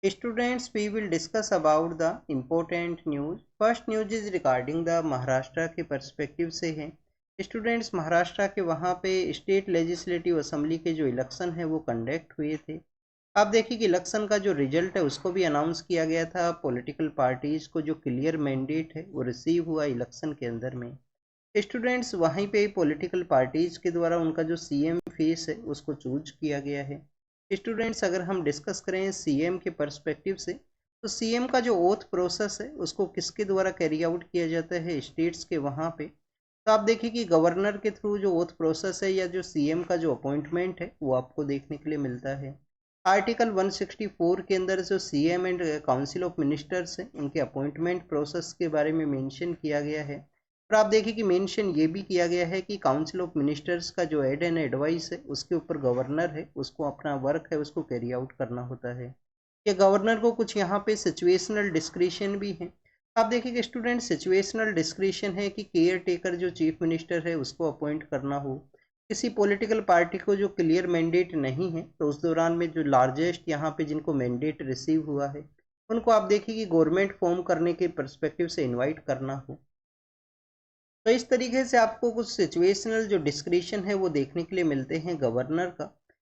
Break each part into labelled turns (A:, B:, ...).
A: Students, we will discuss about the important news. First news is regarding the Maharashtra के perspective से है। Students, Maharashtra के वहाँ पे स्टेट लेजिस्लेटिव असेंबली के जो इलेक्शन है वो कंडक्ट हुए थे। आप देखिए कि इलेक्शन का जो रिजल्ट है उसको भी अनाउंस किया गया था। पॉलिटिकल पार्टीज को जो क्लियर मैंडेट है वो रिसीव हुआ इलेक्शन के अंदर में। स्टूडेंट्स, वहीं पे पॉलिटिकल पार्टीज के द्वारा उनका जो सीएम फेस है उसको चूज किया गया है। स्टूडेंट्स, अगर हम डिस्कस करें सीएम के पर्सपेक्टिव से, तो सीएम का जो ओथ प्रोसेस है उसको किसके द्वारा कैरी आउट किया जाता है स्टेट्स के वहाँ पे। तो आप देखिए कि गवर्नर के थ्रू जो ओथ प्रोसेस है या जो सीएम का जो अपॉइंटमेंट है वो आपको देखने के लिए मिलता है। आर्टिकल 164 के अंदर जो CM and council of ministers हैं उनके अपॉइंटमेंट प्रोसेस के बारे में मेंशन किया गया है। और आप देखिए कि मेंशन ये भी किया गया है कि काउंसिल ऑफ मिनिस्टर्स का जो एड एंड एडवाइस है उसके ऊपर गवर्नर है उसको अपना वर्क है उसको कैरी आउट करना होता है। या गवर्नर को कुछ यहाँ पे सिचुएशनल डिस्क्रिशन भी है। आप देखिए कि स्टूडेंट, सिचुएशनल डिस्क्रिशन है कि केयर टेकर जो चीफ मिनिस्टर है उसको अपॉइंट करना हो। किसी पॉलिटिकल पार्टी को जो क्लियर मैंडेट नहीं है तो उस दौरान में जो लार्जेस्ट यहाँ पे जिनको मैंडेट रिसीव हुआ है उनको आप देखिए कि गवर्नमेंट फॉर्म करने के परस्पेक्टिव से इन्वाइट करना हो। तो इस तरीके से आपको कुछ सिचुएशनल जो डिस्क्रिशन है वो देखने के लिए मिलते हैं गवर्नर का।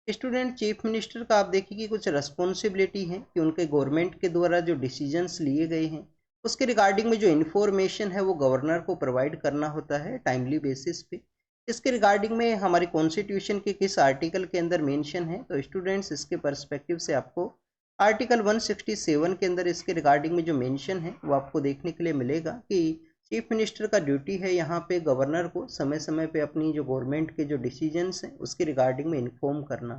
A: स्टूडेंट, चीफ मिनिस्टर का आप देखिए कि कुछ रिस्पॉन्सिबिलिटी है कि उनके गवर्नमेंट के द्वारा जो डिसीजंस लिए गए हैं उसके रिगार्डिंग में जो इन्फॉर्मेशन है वो गवर्नर को प्रोवाइड करना होता है टाइमली बेसिस पे। इसके रिगार्डिंग में हमारे कॉन्स्टिट्यूशन के किस आर्टिकल के अंदर मेंशन है, तो स्टूडेंट्स इसके पर्सपेक्टिव से आपको आर्टिकल 167 के अंदर इसके रिगार्डिंग में जो मेंशन है वो आपको देखने के लिए मिलेगा कि चीफ मिनिस्टर का ड्यूटी है यहाँ पे गवर्नर को समय समय पे अपनी जो गवर्नमेंट के जो डिसीजंस हैं उसके रिगार्डिंग में इन्फॉर्म करना।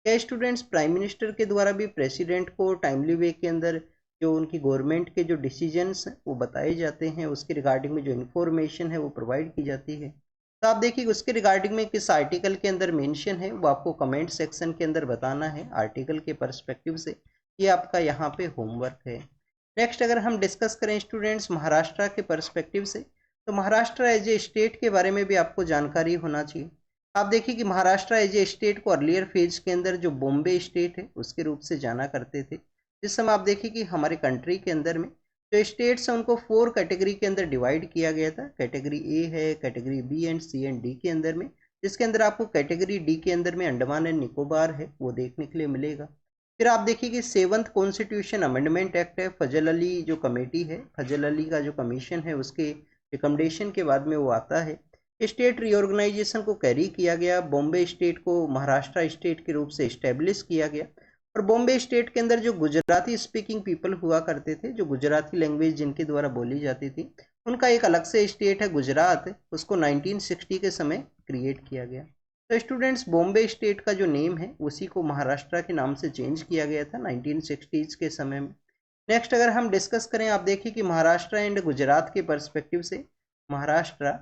A: क्या स्टूडेंट्स, प्राइम मिनिस्टर के द्वारा भी प्रेसिडेंट को टाइमली वे के अंदर जो उनकी गवर्नमेंट के जो डिसीजंस हैं वो बताए जाते हैं, उसके रिगार्डिंग में जो इन्फॉर्मेशन है वो प्रोवाइड की जाती है। तो आप देखिए उसके रिगार्डिंग में किस आर्टिकल के अंदर मेंशन है वो आपको कमेंट सेक्शन के अंदर बताना है आर्टिकल के पर्सपेक्टिव से। ये आपका यहाँ पे होमवर्क है। नेक्स्ट, अगर हम डिस्कस करें स्टूडेंट्स महाराष्ट्र के पर्सपेक्टिव से, तो महाराष्ट्र एज ए स्टेट के बारे में भी आपको जानकारी होना चाहिए। आप देखिए कि महाराष्ट्र एज ए स्टेट को अर्लियर फेज के अंदर जो बॉम्बे स्टेट है उसके रूप से जाना करते थे। जिस समय आप देखिए कि हमारे कंट्री के अंदर में जो स्टेट्स हैं उनको 4 कैटेगरी के अंदर डिवाइड किया गया था। कैटेगरी ए है, category B and C and D के अंदर में, जिसके अंदर आपको कैटेगरी डी के अंदर में अंडमान एंड निकोबार है वो देखने के लिए मिलेगा। फिर आप देखिए कि 7th कॉन्स्टिट्यूशन अमेंडमेंट एक्ट है, फजल अली जो कमेटी है, फजल अली का जो कमीशन है उसके रिकमेंडेशन के बाद में वो आता है। स्टेट रीऑर्गेनाइजेशन को कैरी किया गया, बॉम्बे स्टेट को महाराष्ट्र स्टेट के रूप से इस्टेब्लिश किया गया। और बॉम्बे स्टेट के अंदर जो गुजराती स्पीकिंग पीपल हुआ करते थे, जो गुजराती लैंग्वेज जिनके द्वारा बोली जाती थी, उनका एक अलग से स्टेट है गुजरात, उसको 1960 के समय क्रिएट किया गया। तो स्टूडेंट्स, बॉम्बे स्टेट का जो नेम है उसी को महाराष्ट्र के नाम से चेंज किया गया था 1960s के समय में। नेक्स्ट, अगर हम डिस्कस करें, आप देखिए कि महाराष्ट्र एंड गुजरात के पर्सपेक्टिव से, महाराष्ट्र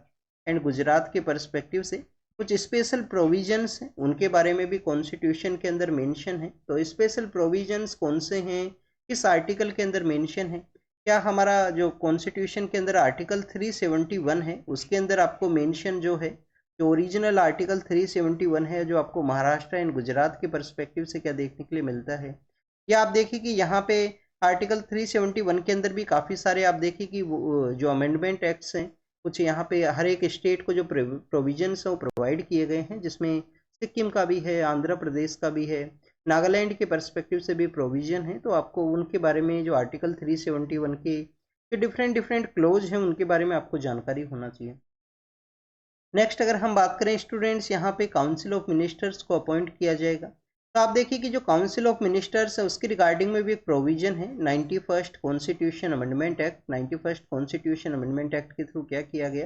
A: एंड गुजरात के पर्सपेक्टिव से कुछ स्पेशल प्रोविजंस हैं उनके बारे में भी कॉन्स्टिट्यूशन के अंदर मेंशन है। तो स्पेशल प्रोविजंस कौन से हैं, किस आर्टिकल के अंदर मेंशन है? क्या हमारा जो कॉन्स्टिट्यूशन के अंदर आर्टिकल 371 है उसके अंदर आपको मेंशन जो है, जो ओरिजिनल आर्टिकल 371 है, जो आपको महाराष्ट्र एंड गुजरात के पर्सपेक्टिव से क्या देखने के लिए मिलता है? या आप देखिए कि यहाँ पे आर्टिकल 371 के अंदर भी काफ़ी सारे आप देखिए कि जो अमेंडमेंट एक्ट्स हैं कुछ यहाँ पे हर एक स्टेट को जो प्रोविजंस हैं वो प्रोवाइड किए गए हैं, जिसमें सिक्किम का भी है, आंध्र प्रदेश का भी है, नागालैंड के पर्सपेक्टिव से भी प्रोविजन है। तो आपको उनके बारे में जो आर्टिकल 371 के जो डिफरेंट डिफरेंट क्लोज हैं उनके बारे में आपको जानकारी होना चाहिए। नेक्स्ट, अगर हम बात करें स्टूडेंट्स, यहाँ पे काउंसिल ऑफ मिनिस्टर्स को अपॉइंट किया जाएगा। तो आप देखिए कि जो काउंसिल ऑफ मिनिस्टर्स है उसके रिगार्डिंग में भी एक प्रोविजन है 91st constitution amendment act. 91st constitution amendment act के थ्रू क्या किया गया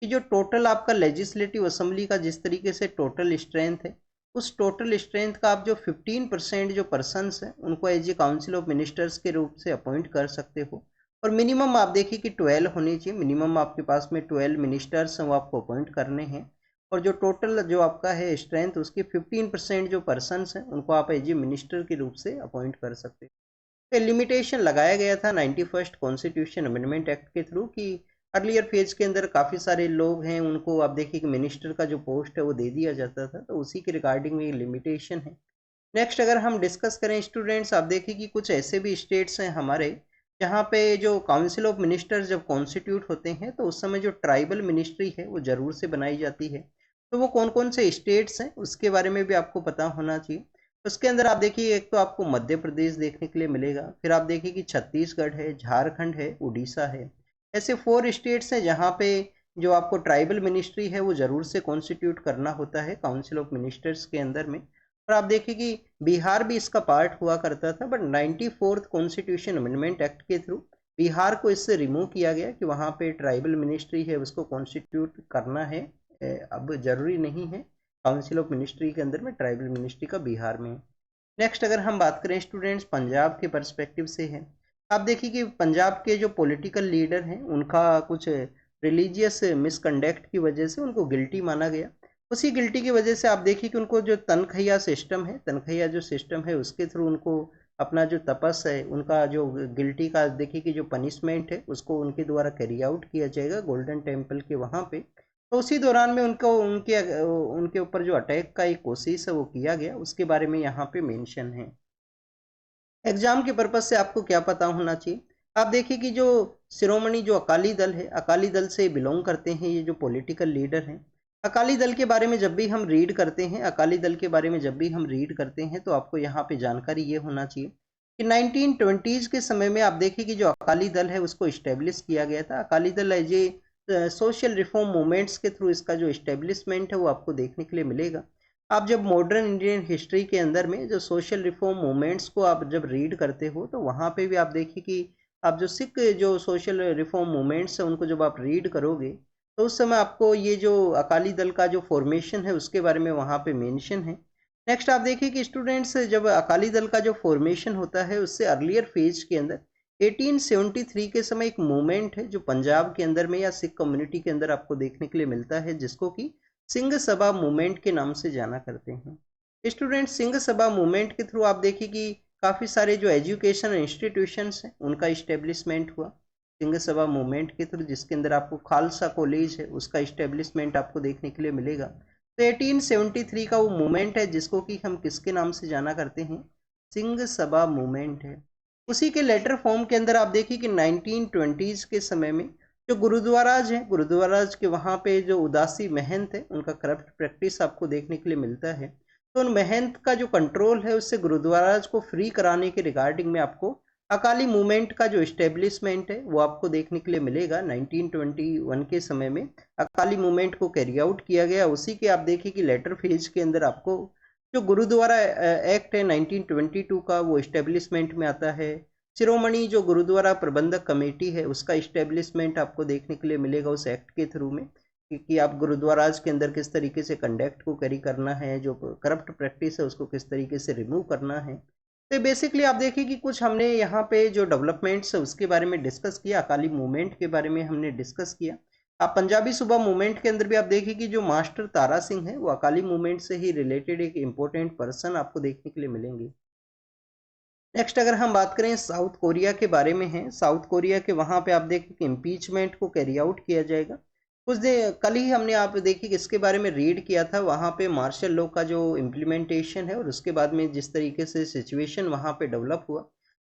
A: कि जो टोटल आपका लेजिस्लेटिव असेंबली का जिस तरीके से टोटल स्ट्रेंथ है, उस टोटल स्ट्रेंथ का आप जो 15% जो पर्सनस है उनको as a council of ministers के रूप से अपॉइंट कर सकते हो। और मिनिमम आप देखिए कि 12 होनी चाहिए, मिनिमम आपके पास में 12 मिनिस्टर्स हैं वो आपको अपॉइंट करने हैं। और जो टोटल जो आपका है स्ट्रेंथ उसके 15% जो पर्सनस हैं उनको आप एज ए मिनिस्टर के रूप से अपॉइंट कर सकते हैं। तो लिमिटेशन लगाया गया था 91st कॉन्स्टिट्यूशन अमेंडमेंट एक्ट के थ्रू कि अर्लियर फेज के अंदर काफ़ी सारे लोग हैं उनको आप देखिए कि मिनिस्टर का जो पोस्ट है वो दे दिया जाता था, तो उसी के रिगार्डिंग में लिमिटेशन है। नेक्स्ट अगर हम डिस्कस करें स्टूडेंट्स, आप देखिए कि कुछ ऐसे भी स्टेट्स हैं हमारे जहाँ पे जो काउंसिल ऑफ मिनिस्टर्स जब कॉन्स्टिट्यूट होते हैं तो उस समय जो ट्राइबल मिनिस्ट्री है वो ज़रूर से बनाई जाती है। तो वो कौन कौन से स्टेट्स हैं उसके बारे में भी आपको पता होना चाहिए। उसके अंदर आप देखिए, एक तो आपको मध्य प्रदेश देखने के लिए मिलेगा, फिर आप देखिए कि छत्तीसगढ़ है, झारखंड है, उड़ीसा है। ऐसे 4 स्टेट्स हैं जहाँ पे जो आपको ट्राइबल मिनिस्ट्री है वो ज़रूर से कॉन्स्टिट्यूट करना होता है काउंसिल ऑफ मिनिस्टर्स के अंदर में। और आप देखिए कि बिहार भी इसका पार्ट हुआ करता था, but 94th constitution amendment act के थ्रू बिहार को इससे रिमूव किया गया कि वहाँ पे ट्राइबल मिनिस्ट्री है उसको कॉन्स्टिट्यूट करना है। अब जरूरी नहीं है काउंसिल ऑफ मिनिस्ट्री के अंदर में ट्राइबल मिनिस्ट्री का बिहार में। नेक्स्ट अगर हम बात करें स्टूडेंट्स, पंजाब के पर्सपेक्टिव से है। आप देखिए कि पंजाब के जो पॉलिटिकल लीडर हैं उनका कुछ रिलीजियस मिसकंडक्ट की वजह से उनको गिल्टी माना गया। उसी गिल्टी की वजह से आप देखिए कि उनको जो तनखैया सिस्टम है, तनखैया जो सिस्टम है उसके थ्रू उनको अपना जो तपस है, उनका जो गिल्टी का देखिए कि जो पनिशमेंट है उसको उनके द्वारा कैरी आउट किया जाएगा गोल्डन टेम्पल के वहाँ पे। तो उसी दौरान में उनको उनके उनके ऊपर जो अटैक का एक कोशिश है वो किया गया, उसके बारे में यहाँ पे मेंशन है। एग्जाम के पर्पज से आपको क्या पता होना चाहिए। आप देखिए कि जो शिरोमणि जो अकाली दल है, अकाली दल से बिलोंग करते हैं ये जो पॉलिटिकल लीडर हैं। अकाली दल के बारे में जब भी हम रीड करते हैं, अकाली दल के बारे में जब भी हम रीड करते हैं तो आपको यहाँ पे जानकारी ये होना चाहिए कि 1920s के समय में आप देखिए कि जो अकाली दल है उसको इस्टेब्लिश किया गया था। Akali Dal as a social reform movements के थ्रू इसका जो इस्टेब्लिशमेंट है वो आपको देखने के लिए मिलेगा। आप जब मॉडर्न इंडियन हिस्ट्री के अंदर में जो सोशल रिफॉर्म मूवमेंट्स को आप जब रीड करते हो तो वहाँ पे भी आप देखिए कि आप जो सिख जो सोशल रिफॉर्म मूवमेंट्स हैं उनको जब आप रीड करोगे तो उस समय आपको ये जो अकाली दल का जो फॉर्मेशन है उसके बारे में वहाँ पे मेंशन है। नेक्स्ट आप देखिए कि स्टूडेंट्स, जब अकाली दल का जो फॉर्मेशन होता है उससे अर्लियर फेज के अंदर 1873 के समय एक मूवमेंट है जो पंजाब के अंदर में या सिख कम्युनिटी के अंदर आपको देखने के लिए मिलता है, जिसको कि सिंह सभा मूवमेंट के नाम से जाना करते हैं। स्टूडेंट, सिंह सभा मूवमेंट के थ्रू आप देखिए कि काफ़ी सारे जो एजुकेशन इंस्टीट्यूशंस हैं उनका इस्टेब्लिशमेंट हुआ सिंह सभा मूवमेंट के थ्रू, जिसके अंदर आपको खालसा कॉलेज है उसका इस्टेब्लिशमेंट आपको देखने के लिए मिलेगा। तो 1873 का वो मूवमेंट है जिसको कि हम किसके नाम से जाना करते हैं, सिंह सभा मूवमेंट है। उसी के लेटर फॉर्म के अंदर आप देखिए कि 1920s के समय में जो गुरुद्वाराज हैं, गुरुद्वाराज के वहाँ पे जो उदासी महंत है उनका करप्ट प्रैक्टिस आपको देखने के लिए मिलता है। तो उन महंत का जो कंट्रोल है उससे गुरुद्वाराज को फ्री कराने के रिगार्डिंग में आपको अकाली मूवमेंट का जो इस्टेब्लिशमेंट है वो आपको देखने के लिए मिलेगा। 1921 के समय में अकाली मूवमेंट को कैरी आउट किया गया। उसी के आप देखिए कि लेटर फेज के अंदर आपको जो गुरुद्वारा एक्ट है 1922 का वो इस्टेब्लिशमेंट में आता है। शिरोमणि जो गुरुद्वारा प्रबंधक कमेटी है उसका इस्टेब्लिशमेंट आपको देखने के लिए मिलेगा उस एक्ट के थ्रू में, कि आप गुरुद्वाराज के अंदर किस तरीके से कंडक्ट को कैरी करना है, जो करप्ट प्रैक्टिस है उसको किस तरीके से रिमूव करना है। तो बेसिकली आप देखिए कि कुछ हमने यहाँ पे जो डेवलपमेंट्स है उसके बारे में डिस्कस किया, अकाली मूवमेंट के बारे में हमने डिस्कस किया। आप पंजाबी सूबा मूवमेंट के अंदर भी आप देखिए कि जो मास्टर तारा सिंह है वो अकाली मूवमेंट से ही रिलेटेड एक इम्पोर्टेंट पर्सन आपको देखने के लिए मिलेंगे। नेक्स्ट अगर हम बात करें साउथ कोरिया के बारे में है, साउथ कोरिया के वहाँ पे आप देखिए कि इम्पीचमेंट को कैरी आउट किया जाएगा। कुछ दिन कल ही हमने आप देखिए कि इसके बारे में रीड किया था, वहाँ पे मार्शल लॉ का जो इम्प्लीमेंटेशन है और उसके बाद में जिस तरीके से सिचुएशन वहाँ पे डेवलप हुआ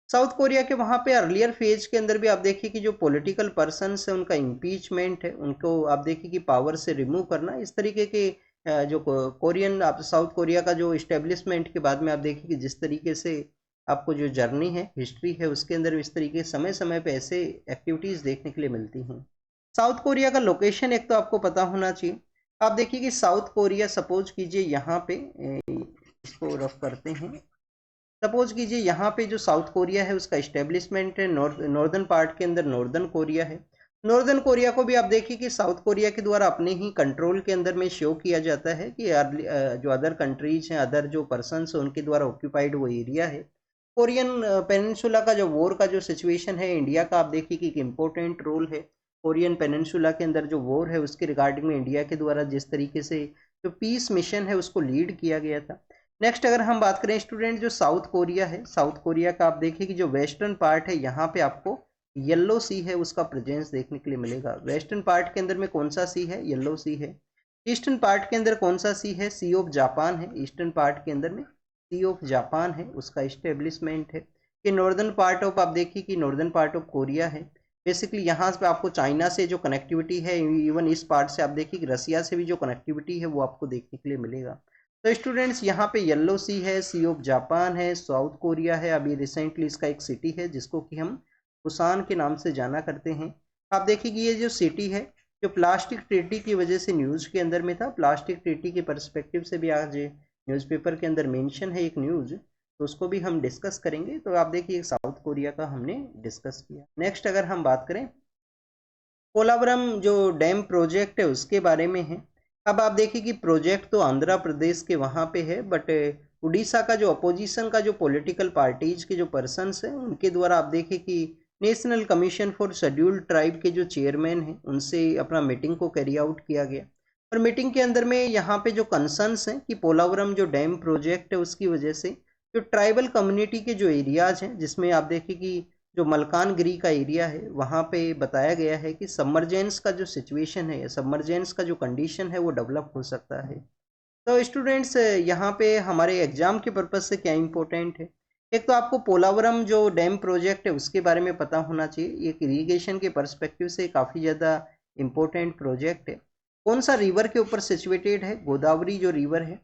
A: साउथ कोरिया के, वहाँ पे अर्लियर फेज के अंदर भी आप देखिए कि जो पॉलिटिकल पर्सन है उनका इम्पीचमेंट है, उनको आप देखिए कि पावर से रिमूव करना, इस तरीके के जो कोरियन आप साउथ कोरिया का जो इस्टेब्लिशमेंट के बाद में आप देखिए कि जिस तरीके से आपको जो जर्नी है, हिस्ट्री है, उसके अंदर इस तरीके समय समय पे ऐसे एक्टिविटीज़ देखने के लिए मिलती हैं। साउथ कोरिया का लोकेशन एक तो आपको पता होना चाहिए। आप देखिए कि साउथ कोरिया, सपोज कीजिए यहाँ पे इसको रफ करते हैं, सपोज कीजिए यहाँ पे जो साउथ कोरिया है उसका इस्टेब्लिशमेंट है नॉर्दर्न पार्ट के अंदर नॉर्दर्न कोरिया है। नॉर्दर्न कोरिया को भी आप देखिए कि साउथ कोरिया के द्वारा अपने ही कंट्रोल के अंदर में शो किया जाता है कि जो अदर कंट्रीज हैं, अदर जो पर्सन हैं उनके द्वारा ऑक्यूपाइड वो एरिया है। कोरियन पेनिनसुला का जो वॉर का जो सिचुएशन है, इंडिया का आप देखिए कि एक इम्पोर्टेंट रोल है कोरियन पेनिनसुला के अंदर जो वॉर है उसके रिगार्डिंग में इंडिया के द्वारा जिस तरीके से जो पीस मिशन है उसको लीड किया गया था। नेक्स्ट अगर हम बात करें स्टूडेंट, जो साउथ कोरिया है, साउथ कोरिया का आप देखिए कि जो वेस्टर्न पार्ट है यहाँ पे आपको येलो सी है उसका प्रेजेंस देखने के लिए मिलेगा। वेस्टर्न पार्ट के अंदर में कौन सा सी है, येलो सी है। ईस्टर्न पार्ट के अंदर कौन सा सी है, सी ऑफ जापान है ईस्टर्न पार्ट के अंदर में। सी ऑफ जापान है उसका इस्टेब्लिशमेंट है। कि नॉर्दर्न पार्ट ऑफ, आप देखिए कि नॉर्दर्न पार्ट ऑफ कोरिया है। बेसिकली यहाँ पे आपको चाइना से जो कनेक्टिविटी है, इवन इस पार्ट से आप देखिए कि रसिया से भी जो कनेक्टिविटी है वो आपको देखने के लिए मिलेगा। तो स्टूडेंट्स यहाँ पे येलो सी है, सी ऑफ जापान है, साउथ कोरिया है। अभी रिसेंटली इसका एक सिटी है जिसको कि हम बुसान के नाम से जाना करते हैं। आप देखिए कि ये जो सिटी है, जो प्लास्टिक ट्रीटी की वजह से न्यूज़ के अंदर में था, प्लास्टिक ट्रीटी के पर्सपेक्टिव से भी आज न्यूज़पेपर के अंदर मेंशन है एक न्यूज़, तो उसको भी हम डिस्कस करेंगे। तो आप देखिए साउथ कोरिया का हमने डिस्कस किया। नेक्स्ट अगर हम बात करें पोलावरम जो डैम प्रोजेक्ट है उसके बारे में है। अब आप देखिए कि प्रोजेक्ट तो आंध्र प्रदेश के वहाँ पे है, बट उड़ीसा का जो अपोजिशन का जो पॉलिटिकल पार्टीज के जो पर्सन्स हैं उनके द्वारा आप देखिए कि national commission for scheduled tribe के जो चेयरमैन हैं उनसे अपना मीटिंग को कैरी आउट किया गया। और मीटिंग के अंदर में यहाँ पे जो कंसर्न्स हैं कि पोलावरम जो डैम प्रोजेक्ट है उसकी वजह से जो ट्राइबल कम्युनिटी के जो एरियाज हैं, जिसमें आप देखिए कि जो मलकानगिरी का एरिया है वहाँ पे बताया गया है कि सबमर्जेंस का जो सिचुएशन है, सबमर्जेंस का जो कंडीशन है वो डेवलप हो सकता है। तो स्टूडेंट्स यहाँ पे हमारे एग्जाम के पर्पज से क्या इंपॉर्टेंट है, एक तो आपको पोलावरम जो डैम प्रोजेक्ट है उसके बारे में पता होना चाहिए। एक इरिगेशन के पर्सपेक्टिव से काफ़ी ज़्यादा इम्पोर्टेंट प्रोजेक्ट है। कौन सा रिवर के ऊपर सिचुएटेड है, गोदावरी जो रिवर है,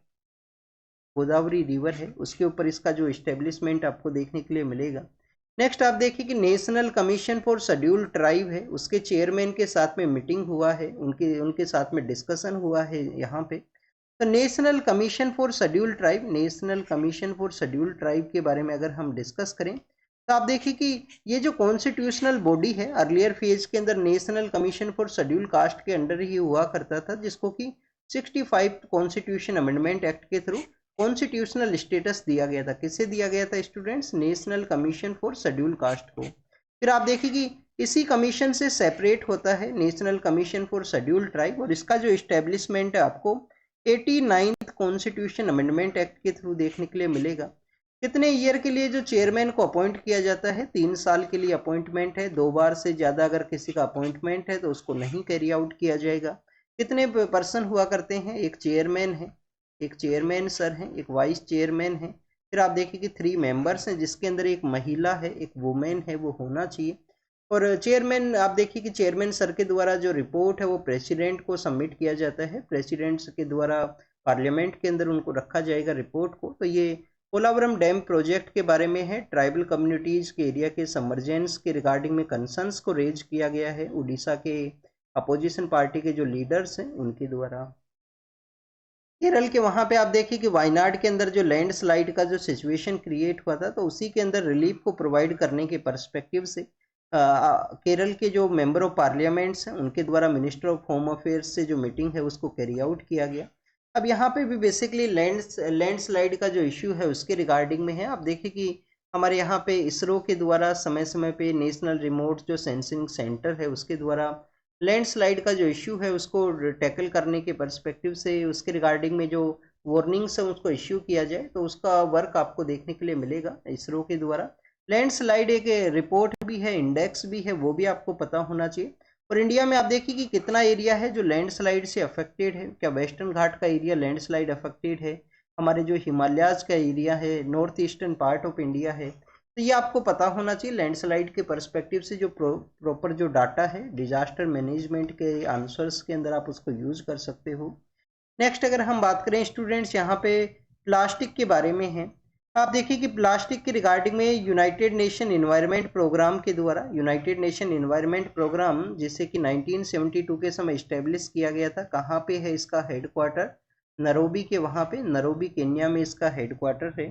A: गोदावरी रिवर है उसके ऊपर इसका जो इस्टेब्लिशमेंट आपको देखने के लिए मिलेगा। नेक्स्ट आप देखिए कि national commission for scheduled tribe है उसके चेयरमैन के साथ में मीटिंग हुआ है, उनके उनके साथ में डिस्कशन हुआ है यहाँ पे। तो national commission for scheduled tribe, national commission for scheduled tribe के बारे में अगर हम डिस्कस करें तो आप देखिए कि ये जो कॉन्स्टिट्यूशनल बॉडी है अर्लियर फेज के अंदर national commission for scheduled caste के अंडर ही हुआ करता था, जिसको कि 65 कॉन्स्टिट्यूशन अमेंडमेंट एक्ट के थ्रू कॉन्स्टिट्यूशनल स्टेटस दिया गया था। किसे दिया गया था students? National commission for scheduled caste को। फिर आप देखिए कि इसी कमीशन से सेपरेट होता है national commission for scheduled tribe, और इसका जो इस्टेब्लिशमेंट है आपको 89th कॉन्स्टिट्यूशन अमेंडमेंट एक्ट के थ्रू देखने के लिए मिलेगा। कितने ईयर के लिए जो चेयरमैन को अपॉइंट किया जाता है? 3 साल के लिए अपॉइंटमेंट है। 2 बार से ज़्यादा अगर किसी का अपॉइंटमेंट है तो उसको नहीं कैरी आउट किया जाएगा। कितने पर्सन हुआ करते हैं? एक चेयरमैन है, एक चेयरमैन सर हैं, एक वाइस चेयरमैन है। फिर आप देखिए कि 3 मेंबर्स हैं जिसके अंदर एक महिला है, एक वुमेन है, वो होना चाहिए। और चेयरमैन आप देखिए कि चेयरमैन सर के द्वारा जो रिपोर्ट है वो प्रेसिडेंट को सबमिट किया जाता है, प्रेसिडेंट के द्वारा पार्लियामेंट के अंदर उनको रखा जाएगा रिपोर्ट को। तो ये पोलावरम डैम प्रोजेक्ट के बारे में है। ट्राइबल कम्युनिटीज़ के एरिया के सबमर्जेंस के रिगार्डिंग में कंसर्न्स को रेज किया गया है उड़ीसा के अपोजिशन पार्टी के जो लीडर्स हैं उनके द्वारा। केरल के वहाँ पे आप देखिए कि वायनाड के अंदर जो लैंडस्लाइड का जो सिचुएशन क्रिएट हुआ था, तो उसी के अंदर रिलीफ को प्रोवाइड करने के पर्सपेक्टिव से केरल के जो मेंबर ऑफ पार्लियामेंट्स हैं उनके द्वारा मिनिस्टर ऑफ होम अफेयर्स से जो मीटिंग है उसको कैरी आउट किया गया। अब यहाँ पे भी बेसिकली लैंडस्लाइड का जो इश्यू है उसके रिगार्डिंग में है। आप देखिए कि हमारे यहाँ पे इसरो के द्वारा समय समय पे नेशनल रिमोट जो सेंसिंग सेंटर है उसके द्वारा लैंडस्लाइड का जो इश्यू है उसको टैकल करने के पर्सपेक्टिव से उसके रिगार्डिंग में जो वार्निंग्स है उसको इश्यू किया जाए, तो उसका वर्क आपको देखने के लिए मिलेगा इसरो के द्वारा। लैंडस्लाइड एक रिपोर्ट भी है, इंडेक्स भी है, वो भी आपको पता होना चाहिए। और इंडिया में आप देखिए कि कितना एरिया है जो लैंडस्लाइड से अफेक्टेड है। क्या वेस्टर्न घाट का एरिया लैंडस्लाइड अफेक्टेड है? हमारे जो हिमालयाज का एरिया है, north eastern part of India है, तो ये आपको पता होना चाहिए। लैंडस्लाइड के पर्सपेक्टिव से जो प्रॉपर जो डाटा है डिजास्टर मैनेजमेंट के आंसर्स के अंदर आप उसको यूज कर सकते हो। नेक्स्ट अगर हम बात करें स्टूडेंट्स यहाँ पे प्लास्टिक के बारे में है। आप देखिए कि प्लास्टिक के रिगार्डिंग में यूनाइटेड नेशन एनवायरनमेंट प्रोग्राम के द्वारा, यूनाइटेड नेशन एनवायरनमेंट प्रोग्राम जिसे कि 1972 के समय इस्टेब्लिश किया गया था। कहाँ पे है इसका हेडक्वार्टर? नैरोबी के, वहाँ पे नैरोबी केन्या में इसका हेडक्वार्टर है।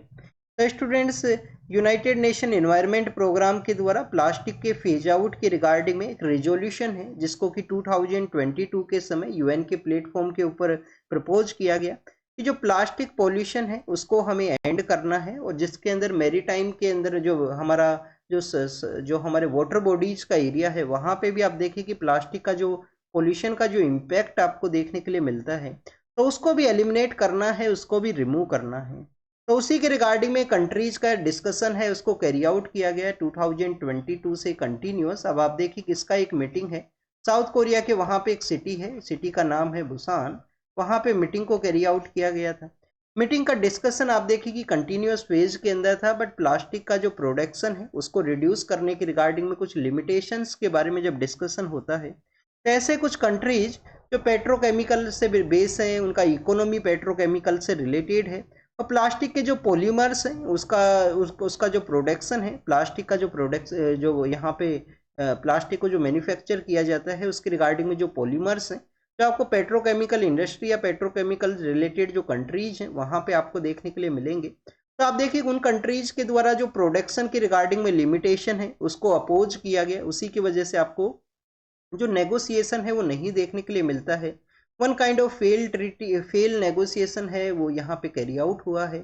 A: तो students united nation environment programme के द्वारा प्लास्टिक के फेज आउट के रिगार्डिंग में एक रेजोल्यूशन है जिसको कि 2022 के समय यूएन के प्लेटफॉर्म के ऊपर प्रपोज किया गया कि जो प्लास्टिक पॉल्यूशन है उसको हमें एंड करना है। और जिसके अंदर मैरीटाइम के अंदर जो हमारा जो हमारे वाटर बॉडीज का एरिया है वहाँ पे भी आप देखिए कि प्लास्टिक का जो पॉल्यूशन का जो इम्पैक्ट आपको देखने के लिए मिलता है, तो उसको भी एलिमिनेट करना है, उसको भी रिमूव करना है। तो उसी के रिगार्डिंग में कंट्रीज का डिस्कशन है उसको कैरी आउट किया गया 2022 से कंटिन्यूअस। अब आप देखिए किसका एक मीटिंग है, साउथ कोरिया के वहाँ पे एक सिटी है, सिटी का नाम है बुसान, वहाँ पे मीटिंग को कैरी आउट किया गया था। मीटिंग का डिस्कशन आप देखिए कि कंटिन्यूअस फेज के अंदर था, बट प्लास्टिक का जो प्रोडक्शन है उसको रिड्यूस करने के रिगार्डिंग में कुछ लिमिटेशंस के बारे में जब डिस्कशन होता है, तो ऐसे कुछ कंट्रीज जो पेट्रोकेमिकल से बेस है, उनका इकोनॉमी पेट्रोकेमिकल से रिलेटेड है, और प्लास्टिक के जो पॉलीमर्स हैं उसका जो प्रोडक्शन है, प्लास्टिक का जो प्रोडक्ट जो यहाँ पे प्लास्टिक को जो मैन्युफैक्चर किया जाता है उसके रिगार्डिंग में जो पॉलीमर्स हैं, जो आपको पेट्रोकेमिकल इंडस्ट्री या पेट्रोकेमिकल रिलेटेड जो कंट्रीज हैं वहाँ पे आपको देखने के लिए मिलेंगे। तो आप देखिए उन कंट्रीज के द्वारा जो प्रोडक्शन के रिगार्डिंग में लिमिटेशन है उसको अपोज किया गया, उसी की वजह से आपको जो नेगोशिएशन है वो नहीं देखने के लिए मिलता है। One kind of fail negotiation है वो यहाँ पे कैरी आउट हुआ है।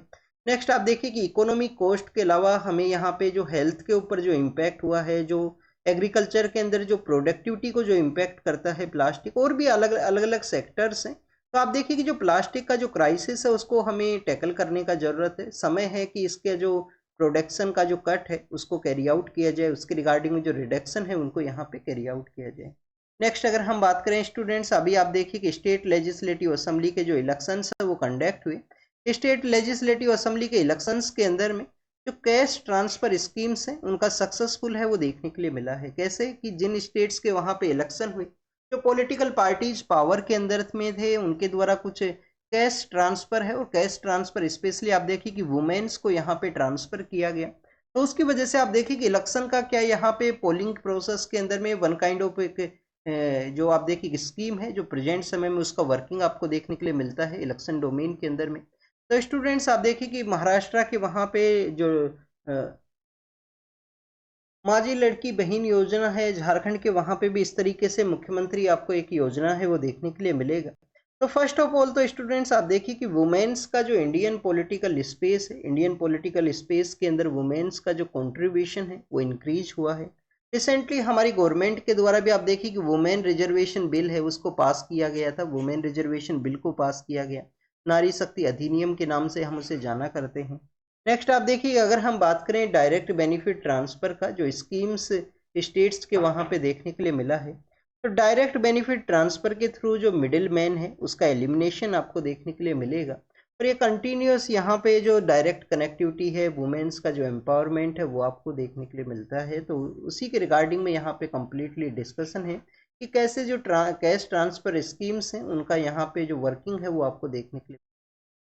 A: नेक्स्ट आप देखिए कि इकोनॉमिक कॉस्ट के अलावा हमें यहाँ पे जो हेल्थ के ऊपर जो इम्पैक्ट हुआ है, जो एग्रीकल्चर के अंदर जो प्रोडक्टिविटी को जो इम्पैक्ट करता है प्लास्टिक, और भी अलग अलग अलग सेक्टर्स हैं। तो आप देखिए कि जो प्लास्टिक का जो क्राइसिस है उसको हमें टैकल करने का ज़रूरत है। समय है कि इसके जो प्रोडक्शन का जो कट है उसको कैरी आउट किया जाए, उसके रिगार्डिंग में जो रिडक्शन है उनको यहाँ पे कैरी आउट किया जाए। नेक्स्ट अगर हम बात करें स्टूडेंट्स, अभी आप देखिए कि स्टेट लेजिस्लेटिव असेंबली के जो इलेक्शंस है वो कंडक्ट हुए। स्टेट लेजिस्लेटिव असेंबली के इलेक्शंस के अंदर में जो कैश ट्रांसफर स्कीम्स हैं उनका सक्सेसफुल है वो देखने के लिए मिला है। कैसे कि जिन स्टेट्स के वहाँ पे इलेक्शन हुए, जो पॉलिटिकल पार्टीज पावर के अंदर में थे, उनके द्वारा कुछ कैश ट्रांसफर है, और कैश ट्रांसफर स्पेशली आप देखिए कि वुमेन्स को यहाँ पे ट्रांसफर किया गया। तो उसकी वजह से आप देखिए कि इलेक्शन का क्या यहाँ पे पोलिंग प्रोसेस के अंदर में वन काइंड ऑफ एक जो आप देखिए स्कीम है जो प्रेजेंट समय में उसका वर्किंग आपको देखने के लिए मिलता है इलेक्शन डोमेन के अंदर में। तो स्टूडेंट्स आप देखिए कि महाराष्ट्र के वहाँ पे जो माझी लड़की बहन योजना है, झारखंड के वहाँ पे भी इस तरीके से मुख्यमंत्री आपको एक योजना है वो देखने के लिए मिलेगा। तो फर्स्ट ऑफ ऑल तो स्टूडेंट्स आप देखिए कि वुमेन्स का जो इंडियन पॉलिटिकल स्पेस है, इंडियन पॉलिटिकल स्पेस के अंदर वुमेन्स का जो कंट्रीब्यूशन है वो इंक्रीज हुआ है। रिसेंटली हमारी गवर्नमेंट के द्वारा भी आप देखिए कि वुमेन रिजर्वेशन बिल है उसको पास किया गया था, वुमेन रिजर्वेशन बिल को पास किया गया, नारी शक्ति अधिनियम के नाम से हम उसे जाना करते हैं। नेक्स्ट आप देखिए अगर हम बात करें डायरेक्ट बेनिफिट ट्रांसफर का जो स्कीम्स स्टेट्स के वहाँ पे देखने के लिए मिला है, तो डायरेक्ट बेनिफिट ट्रांसफर के थ्रू जो मिडिल मैन है उसका एलिमिनेशन आपको देखने के लिए मिलेगा, और ये कंटिन्यूस यहाँ पे जो डायरेक्ट कनेक्टिविटी है, वुमेन्स का जो एम्पावरमेंट है वो आपको देखने के लिए मिलता है। तो उसी के रिगार्डिंग में यहाँ पे कम्प्लीटली डिस्कशन है कि कैसे जो कैश ट्रांसफर स्कीम्स हैं उनका यहाँ पे जो वर्किंग है वो आपको देखने के लिए,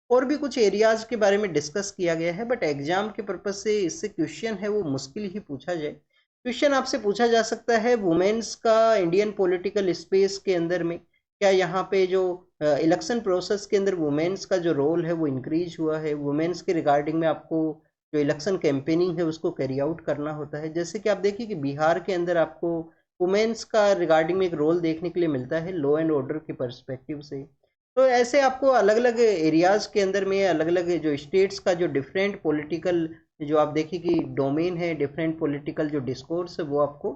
A: और भी कुछ एरियाज के बारे में डिस्कस किया गया है, बट एग्जाम के पर्पज से इससे क्वेश्चन है वो मुश्किल ही पूछा जाए। क्वेश्चन आपसे पूछा जा सकता है वुमेन्स का इंडियन पॉलिटिकल स्पेस के अंदर में क्या यहाँ पे जो इलेक्शन प्रोसेस के अंदर वुमेन्स का जो रोल है वो इंक्रीज हुआ है। वुमेन्स के रिगार्डिंग में आपको जो इलेक्शन कैंपेनिंग है उसको कैरी आउट करना होता है। जैसे कि आप देखिए कि बिहार के अंदर आपको वुमेन्स का रिगार्डिंग में एक रोल देखने के लिए मिलता है लॉ एंड ऑर्डर के परस्पेक्टिव से। तो ऐसे आपको अलग अलग एरियाज के अंदर में अलग अलग जो स्टेट्स का जो डिफरेंट पॉलिटिकल जो आप देखिए कि डोमेन है, डिफरेंट पॉलिटिकल जो डिस्कोर्स है वो आपको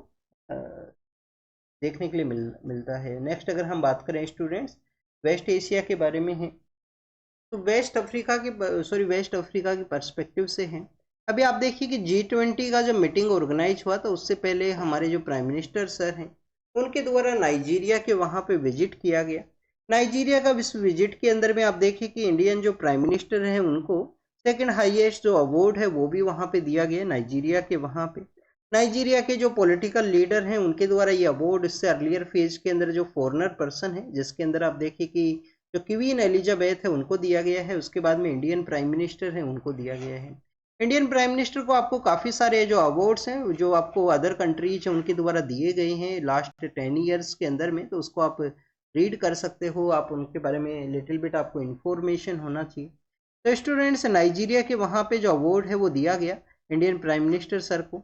A: देखने के लिए मिलता है। नेक्स्ट अगर हम बात करें स्टूडेंट्स वेस्ट एशिया के बारे में है, तो वेस्ट अफ्रीका की पर्सपेक्टिव से है। अभी आप देखिए कि G20 का जब मीटिंग ऑर्गेनाइज हुआ तो उससे पहले हमारे जो प्राइम मिनिस्टर सर हैं उनके द्वारा नाइजीरिया के वहाँ पे विजिट किया गया। नाइजीरिया का इस विजिट के अंदर में आप देखिए कि इंडियन जो प्राइम मिनिस्टर हैं उनको सेकंड हाईएस्ट जो अवार्ड है वो भी वहाँ पे दिया गया नाइजीरिया के वहाँ पे। नाइजीरिया के जो पॉलिटिकल लीडर हैं उनके द्वारा ये अवार्ड इससे अर्लियर फेज के अंदर जो फॉरनर पर्सन है जिसके अंदर आप देखिए कि जो क्वीन एलिजाबेथ है उनको दिया गया है, उसके बाद में इंडियन प्राइम मिनिस्टर है उनको दिया गया है। इंडियन प्राइम मिनिस्टर को आपको काफ़ी सारे जो अवार्ड्स हैं जो आपको अदर कंट्रीज हैं उनके द्वारा दिए गए हैं लास्ट 10 ईयर्स के अंदर में, तो उसको आप रीड कर सकते हो, आप उनके बारे में लिटिल बिट आपको इन्फॉर्मेशन होना चाहिए। तो स्टूडेंट्स नाइजीरिया के वहाँ पे जो अवार्ड है वो दिया गया इंडियन प्राइम मिनिस्टर सर को।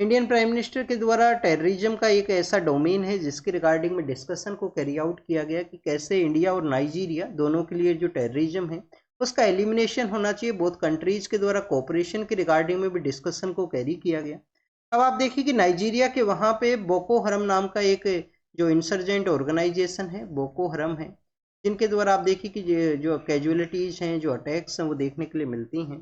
A: इंडियन प्राइम मिनिस्टर के द्वारा टेररिज्म का एक ऐसा डोमेन है जिसके रिगार्डिंग में डिस्कशन को कैरी आउट किया गया कि कैसे इंडिया और नाइजीरिया दोनों के लिए जो टेररिज्म है उसका एलिमिनेशन होना चाहिए। बोथ कंट्रीज के द्वारा कोऑपरेशन के रिगार्डिंग में भी डिस्कशन को कैरी किया गया। अब आप देखिए कि नाइजीरिया के वहाँ पे बोको हरम नाम का एक जो इंसर्जेंट ऑर्गेनाइजेशन है बोको हरम है, जिनके द्वारा आप देखिए कि जो कैजुअलिटीज हैं, जो अटैक्स हैं वो देखने के लिए मिलती हैं।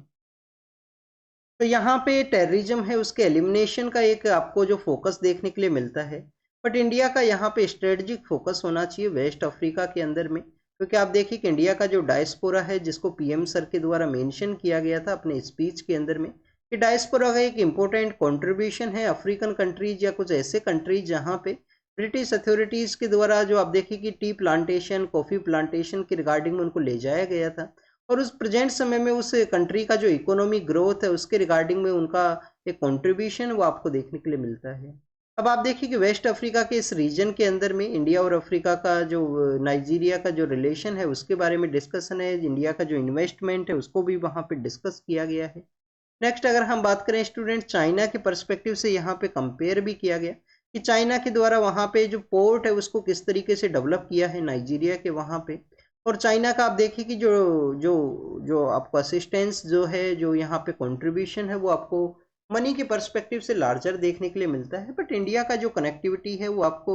A: तो यहाँ पे टेररिज्म है उसके एलिमिनेशन का एक आपको जो फोकस देखने के लिए मिलता है, बट इंडिया का यहाँ पे स्ट्रेटजिक फोकस होना चाहिए वेस्ट अफ्रीका के अंदर में क्योंकि आप देखिए कि इंडिया का जो डायस्पोरा है, जिसको पीएम सर के द्वारा मेंशन किया गया था अपने स्पीच के अंदर में, कि डायस्पोरा का एक इम्पोर्टेंट कंट्रीब्यूशन है अफ्रीकन कंट्रीज या कुछ ऐसे कंट्रीज जहाँ पे ब्रिटिश अथॉरिटीज़ के द्वारा जो आप देखिए कि टी प्लांटेशन, कॉफ़ी प्लांटेशन के रिगार्डिंग में उनको ले जाया गया था, और उस प्रेजेंट समय में उस कंट्री का जो इकोनॉमिक ग्रोथ है उसके रिगार्डिंग में उनका एक कंट्रीब्यूशन वो आपको देखने के लिए मिलता है। अब आप देखिए कि वेस्ट अफ्रीका के इस रीजन के अंदर में इंडिया और अफ्रीका का जो नाइजीरिया का जो रिलेशन है उसके बारे में डिस्कशन है, इंडिया का जो इन्वेस्टमेंट है उसको भी वहाँ पे डिस्कस किया गया है। नेक्स्ट अगर हम बात करें स्टूडेंट, चाइना के पर्सपेक्टिव से यहाँ पे कंपेयर भी किया गया कि चाइना के द्वारा वहाँ पे जो पोर्ट है उसको किस तरीके से डेवलप किया है नाइजीरिया के वहाँ पे, और चाइना का आप देखिए कि जो जो जो आपको असिस्टेंस जो है, जो यहाँ पे कंट्रीब्यूशन है वो आपको मनी के पर्सपेक्टिव से लार्जर देखने के लिए मिलता है। बट इंडिया का जो कनेक्टिविटी है वो आपको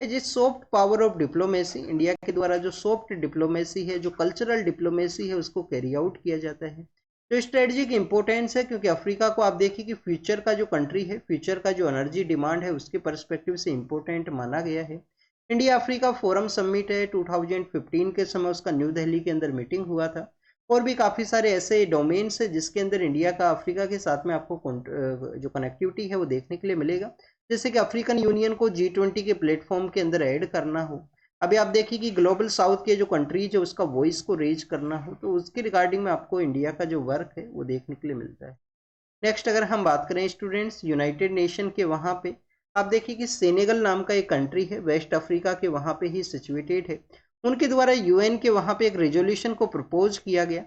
A: as a soft power of diplomacy, India के द्वारा जो सॉफ्ट डिप्लोमेसी है, जो कल्चरल डिप्लोमेसी है उसको कैरी आउट किया जाता है। तो स्ट्रेटजिक इंपॉर्टेंस है, क्योंकि अफ्रीका को आप देखिए कि फ्यूचर का जो कंट्री है, फ्यूचर का जो एनर्जी डिमांड है उसके पर्सपेक्टिव से इंपॉर्टेंट माना गया है। इंडिया अफ्रीका फोरम समिट है 2015 के समय उसका न्यू दिल्ली के अंदर मीटिंग हुआ था, और भी काफ़ी सारे ऐसे डोमेन्स है जिसके अंदर इंडिया का अफ्रीका के साथ में आपको जो कनेक्टिविटी है वो देखने के लिए मिलेगा, जैसे कि अफ्रीकन यूनियन को G20 के प्लेटफॉर्म के अंदर ऐड करना हो, अभी आप देखिए कि ग्लोबल साउथ के जो कंट्रीज है उसका वॉइस को रेज करना हो, तो उसके रिगार्डिंग में आपको इंडिया का जो वर्क है वो देखने के लिए मिलता है। नेक्स्ट अगर हम बात करें स्टूडेंट्स, यूनाइटेड नेशन के वहाँ पे आप देखिए कि सेनेगल नाम का एक कंट्री है, वेस्ट अफ्रीका के वहाँ पे ही सिचुएटेड है, उनके द्वारा यूएन के वहाँ पे एक रेजोल्यूशन को प्रपोज किया गया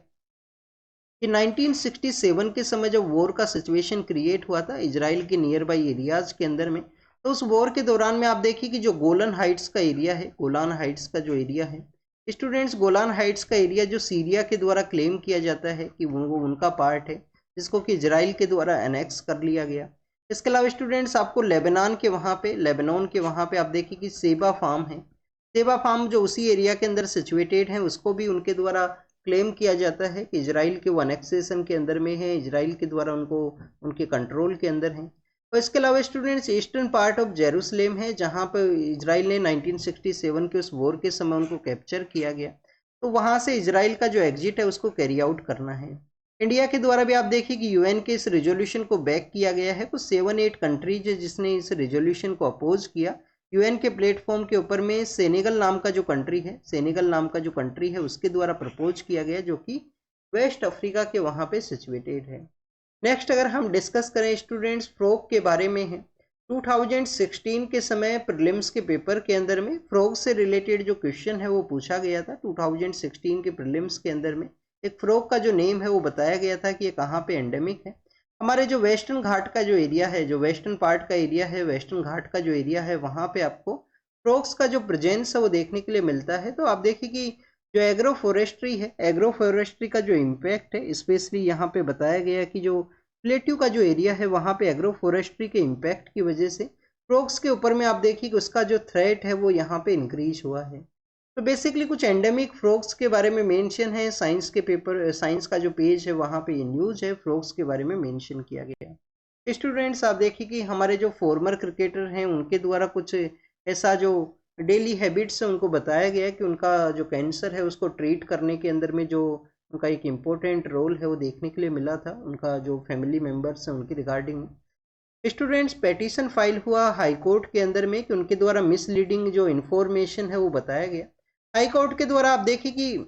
A: कि 1967 के समय जब वॉर का सिचुएशन क्रिएट हुआ था इजराइल के नियर बाई एरियाज के अंदर में, तो उस वॉर के दौरान में आप देखिए कि जो गोलन हाइट्स का एरिया है, गोलान हाइट्स का जो एरिया है स्टूडेंट्स, गोलान हाइट्स का एरिया जो सीरिया के द्वारा क्लेम किया जाता है कि वो उनका पार्ट है, जिसको कि इजराइल के द्वारा एनेक्स कर लिया गया। इसके अलावा स्टूडेंट्स आपको लेबनान के वहाँ पे, लेबनान के वहाँ पे आप देखिए कि सेबा फार्म है, सेबा फार्म जो उसी एरिया के अंदर सिचुएटेड है, उसको भी उनके द्वारा क्लेम किया जाता है कि इजराइल के वो अनेक्सेशन के अंदर में है, इजराइल के द्वारा उनको उनके कंट्रोल के अंदर है। और इसके अलावा students eastern part of Jerusalem है, जहाँ पर इजराइल ने 1967 के उस वॉर के समय उनको कैप्चर किया गया, तो वहाँ से इजराइल का जो एग्जिट है उसको कैरी आउट करना है। इंडिया के द्वारा भी आप देखिए कि यूएन के इस रेजोल्यूशन को बैक किया गया है, कुछ 7-8 कंट्रीज है जिसने इस रेजोल्यूशन को अपोज किया। यूएन के प्लेटफॉर्म के ऊपर में सेनेगल नाम का जो कंट्री है, सेनेगल नाम का जो कंट्री है उसके द्वारा प्रपोज किया गया, जो कि वेस्ट अफ्रीका के वहाँ पे सिचुएटेड है। नेक्स्ट अगर हम डिस्कस करें स्टूडेंट्स, फ्रॉग के बारे में है, 2016 के समय प्रीलिम्स के पेपर के अंदर में फ्रॉग से रिलेटेड जो क्वेश्चन है वो पूछा गया था। 2016 के प्रीलिम्स के अंदर में एक फ्रॉग का जो नेम है वो बताया गया था कि ये कहाँ पे एंडेमिक है। हमारे जो वेस्टर्न घाट का जो एरिया है, जो वेस्टर्न पार्ट का एरिया है, वेस्टर्न घाट का जो एरिया है, वहाँ पे आपको फ्रॉग्स का जो प्रेजेंस है वो देखने के लिए मिलता है। तो आप देखिए कि जो एग्रो फॉरेस्ट्री है, एग्रो फॉरेस्ट्री का जो इम्पैक्ट है, स्पेशली यहाँ पे बताया गया कि जो प्लेट्यू का जो एरिया है वहाँ पे एग्रो फॉरेस्ट्री के इम्पैक्ट की वजह से फ्रॉग्स के ऊपर में आप देखिए कि उसका जो थ्रेट है वो यहाँ पे इंक्रीज हुआ है। तो बेसिकली कुछ एंडेमिक फ्रॉग्स के बारे में मेंशन है, साइंस के पेपर, साइंस का जो पेज है वहाँ पे ये न्यूज़ है, फ्रॉग्स के बारे में मेंशन किया गया। स्टूडेंट्स आप देखिए कि हमारे जो फॉर्मर क्रिकेटर हैं उनके द्वारा कुछ ऐसा जो डेली हैबिट्स है उनको बताया गया कि उनका जो कैंसर है उसको ट्रीट करने के अंदर में जो उनका एक इम्पोर्टेंट रोल है वो देखने के लिए मिला था, उनका जो फैमिली मेम्बर्स हैं उनकी रिगार्डिंग। स्टूडेंट्स, पेटिशन फाइल हुआ हाई कोर्ट के अंदर में कि उनके द्वारा मिसलीडिंग जो इन्फॉर्मेशन है वो बताया गया। हाई कोर्ट के द्वारा आप देखिए कि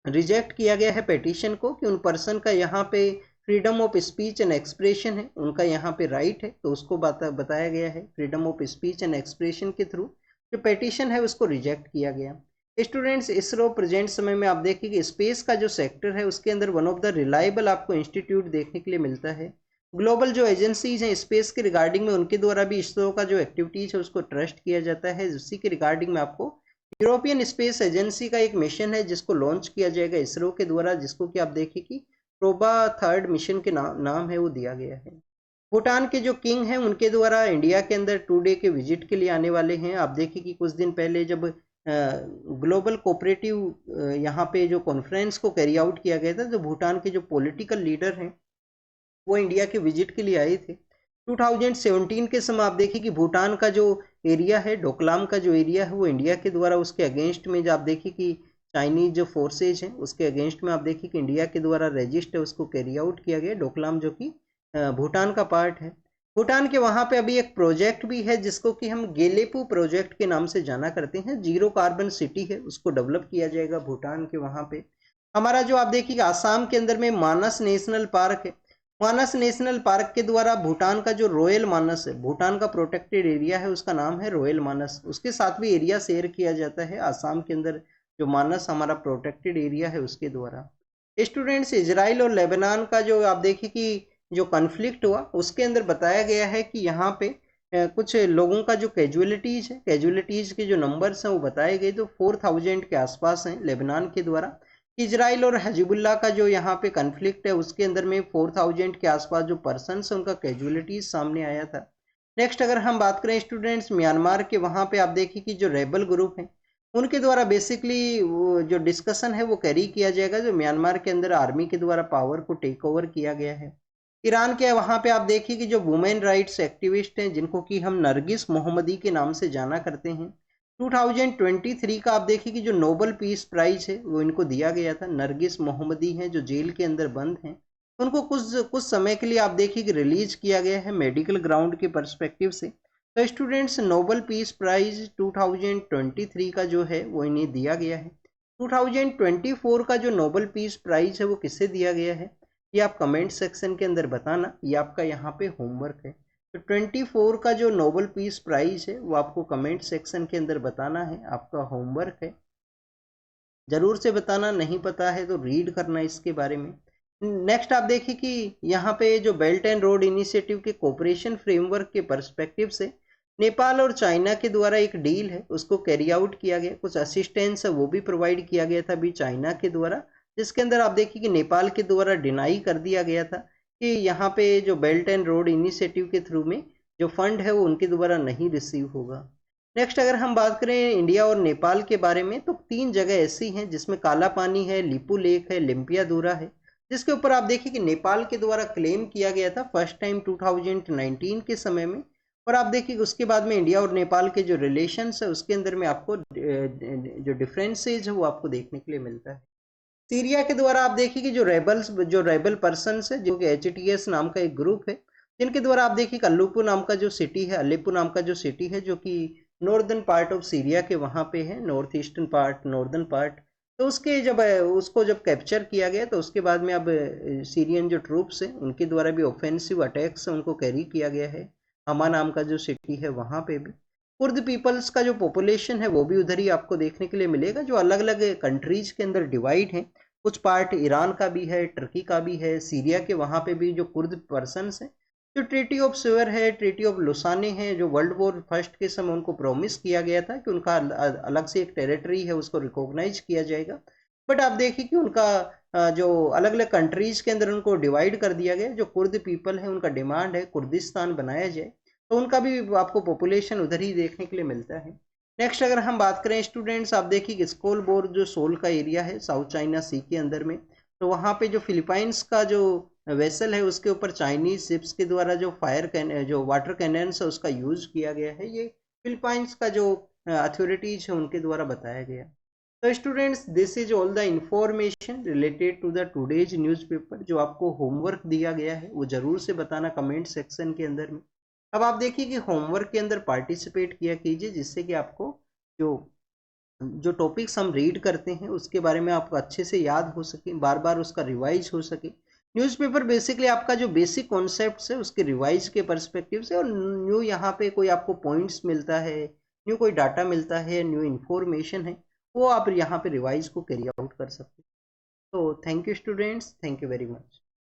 A: रिजेक्ट किया गया है पेटिशन को कि उन पर्सन का यहाँ पे freedom of speech and expression है, उनका यहाँ पे राइट है, तो उसको बताया गया है freedom of speech and expression के थ्रू जो पेटिशन है उसको रिजेक्ट किया गया। स्टूडेंट्स, इसरो प्रेजेंट समय में आप देखिए कि स्पेस का जो सेक्टर है उसके अंदर वन ऑफ द रिलायबल आपको इंस्टीट्यूट देखने के लिए मिलता है। ग्लोबल जो एजेंसीज हैं स्पेस के रिगार्डिंग में उनके द्वारा भी इसरो का जो एक्टिविटीज है उसको ट्रस्ट किया जाता है। उसी के रिगार्डिंग में आपको यूरोपियन स्पेस एजेंसी का एक मिशन है जिसको लॉन्च किया जाएगा इसरो के द्वारा, जिसको कि आप देखिए कि प्रोबा 3rd मिशन के नाम है वो दिया गया है। भूटान के जो किंग हैं उनके द्वारा इंडिया के अंदर 2 डे के विजिट के लिए आने वाले हैं। आप देखिए कि कुछ दिन पहले जब ग्लोबल कोऑपरेटिव यहाँ पे जो कॉन्फ्रेंस को कैरी आउट किया गया था, तो भूटान के जो पॉलिटिकल लीडर हैं वो इंडिया के विजिट के लिए आए थे। 2017 के समय आप देखिए कि भूटान का जो एरिया है, डोकलाम का जो एरिया है वो इंडिया के द्वारा उसके अगेंस्ट में जो आप देखिए कि चाइनीज जो फोर्सेज हैं उसके अगेंस्ट में आप देखिए कि इंडिया के द्वारा रजिस्ट है उसको कैरी आउट किया गया, डोकलाम जो कि भूटान का पार्ट है। भूटान के वहाँ पे अभी एक प्रोजेक्ट भी है जिसको कि हम गेलेपू प्रोजेक्ट के नाम से जाना करते हैं, जीरो कार्बन सिटी है, उसको डेवलप किया जाएगा भूटान के वहाँ पे। हमारा जो आप देखिए आसाम के अंदर में मानस नेशनल पार्क है, मानस नेशनल पार्क के द्वारा भूटान का जो रॉयल मानस है, भूटान का प्रोटेक्टेड एरिया है, उसका नाम है रॉयल मानस, उसके साथ भी एरिया शेयर किया जाता है आसाम के अंदर, जो मानस हमारा प्रोटेक्टेड एरिया है उसके द्वारा। स्टूडेंट्स, इजराइल और लेबनान का जो आप देखिए कि जो कॉन्फ्लिक्ट हुआ उसके अंदर बताया गया है कि यहाँ पे कुछ लोगों का जो कैजुअलिटीज है, कैजुअलिटीज के जो नंबर्स हैं वो बताए गए, तो 4000 के आसपास हैं लेबनान के द्वारा। इजराइल और हजबुल्ला का जो यहाँ पे कन्फ्लिक्ट है उसके अंदर में 4000 के आसपास जो पर्सन है उनका कैजुअलिटीज सामने आया था। नेक्स्ट अगर हम बात करें स्टूडेंट्स, म्यांमार के वहाँ पे आप देखिए कि जो रेबल ग्रुप है उनके द्वारा बेसिकली जो डिस्कशन है वो कैरी किया जाएगा, जो म्यांमार के अंदर आर्मी के द्वारा पावर को टेक ओवर किया गया है। ईरान के वहाँ पे आप देखिए कि जो वुमेन राइट्स एक्टिविस्ट हैं जिनको कि हम नरगिस मोहम्मदी के नाम से जाना करते हैं, 2023 का आप देखिए कि जो नोबल पीस प्राइज है वो इनको दिया गया था। नरगिस मोहम्मदी हैं जो जेल के अंदर बंद हैं, उनको कुछ समय के लिए आप देखिए कि रिलीज किया गया है मेडिकल ग्राउंड के पर्सपेक्टिव से। तो स्टूडेंट्स, नोबल पीस प्राइज 2023 का जो है वो इन्हें दिया गया है। 2024 का जो नोबल पीस प्राइज है वो किससे दिया गया है, ये आप कमेंट सेक्शन के अंदर बताना, ये आपका यहाँ पे होमवर्क है। तो 24 का जो नोबल पीस प्राइज है वो आपको कमेंट सेक्शन के अंदर बताना है, आपका होमवर्क है, जरूर से बताना। नहीं पता है तो रीड करना इसके बारे में। नेक्स्ट आप देखिए कि यहाँ पे जो बेल्ट एंड रोड इनिशिएटिव के कोऑपरेशन फ्रेमवर्क के पर्सपेक्टिव से नेपाल और चाइना के द्वारा एक डील है उसको कैरी आउट किया गया, कुछ असिस्टेंस है वो भी प्रोवाइड किया गया था अभी चाइना के द्वारा, जिसके अंदर आप देखिए कि नेपाल के द्वारा डिनाई कर दिया गया था कि यहाँ पे जो बेल्ट एंड रोड इनिशिएटिव के थ्रू में जो फंड है वो उनके द्वारा नहीं रिसीव होगा। नेक्स्ट अगर हम बात करें इंडिया और नेपाल के बारे में, तो 3 जगह ऐसी हैं जिसमें काला पानी है, लिपू लेक है, लिम्पियादुरा है, जिसके ऊपर आप देखिए कि नेपाल के द्वारा क्लेम किया गया था फर्स्ट टाइम 2019 के समय में। और आप देखिए उसके बाद में इंडिया और नेपाल के जो रिलेशंस है उसके अंदर में आपको जो डिफरेंसेज है वो आपको देखने के लिए मिलता है। सीरिया के द्वारा आप देखिए कि जो रेबल पर्सन है, जो कि HTS नाम का एक ग्रुप है, जिनके द्वारा आप देखिए अल्लेप्पो नाम का जो सिटी है, अलेप्पो नाम का जो सिटी है जो कि नॉर्दर्न पार्ट ऑफ सीरिया के वहाँ पे है, north eastern part, northern part, तो उसके जब उसको जब कैप्चर किया गया तो उसके बाद में अब सीरियन जो ट्रूप्स हैं उनके द्वारा भी ऑफेंसिव अटैक्स उनको कैरी किया गया है। हमा नाम का जो सिटी है वहाँ पे भी कुर्द पीपल्स का जो पॉपुलेशन है वो भी उधर ही आपको देखने के लिए मिलेगा, जो अलग अलग कंट्रीज के अंदर डिवाइड है, कुछ पार्ट ईरान का भी है, टर्की का भी है, सीरिया के वहाँ पे भी जो कुर्द पर्सनस हैं, जो ट्रीटी ऑफ सेवर है, ट्रीटी ऑफ लुसाने है, जो वर्ल्ड वॉर फर्स्ट के समय उनको प्रॉमिस किया गया था कि उनका अलग से एक टेरिटरी है उसको रिकॉग्नाइज किया जाएगा, बट आप देखिए कि उनका जो अलग अलग कंट्रीज के अंदर उनको डिवाइड कर दिया गया। जो कुर्द पीपल है उनका डिमांड है कुर्दिस्तान बनाया जाए, तो उनका भी आपको पॉपुलेशन उधर ही देखने के लिए मिलता है। नेक्स्ट अगर हम बात करें स्टूडेंट्स, आप देखिए कि स्कोलबोर जो सोल का एरिया है साउथ चाइना सी के अंदर में, तो वहाँ पे जो फिलीपाइंस का जो वेसल है उसके ऊपर चाइनीज शिप्स के द्वारा जो जो वाटर कैनन्स है उसका यूज किया गया है, ये फिलीपाइंस का जो अथॉरिटीज है उनके द्वारा बताया गया। तो students, this is all the information related to the today's newspaper. जो आपको होमवर्क दिया गया है वो जरूर से बताना कमेंट सेक्शन के अंदर में। अब आप देखिए कि होमवर्क के अंदर पार्टिसिपेट किया कीजिए, जिससे कि आपको जो जो टॉपिक्स हम रीड करते हैं उसके बारे में आपको अच्छे से याद हो सके, बार बार उसका रिवाइज हो सके। न्यूज़पेपर बेसिकली आपका जो बेसिक कॉन्सेप्ट्स है उसके रिवाइज के पर्सपेक्टिव से, और न्यू यहाँ पे कोई आपको पॉइंट्स मिलता है, न्यू कोई डाटा मिलता है, न्यू इन्फॉर्मेशन है, वो आप यहाँ पे रिवाइज को कैरी आउट कर सकते हैं। तो thank you students, thank you very much.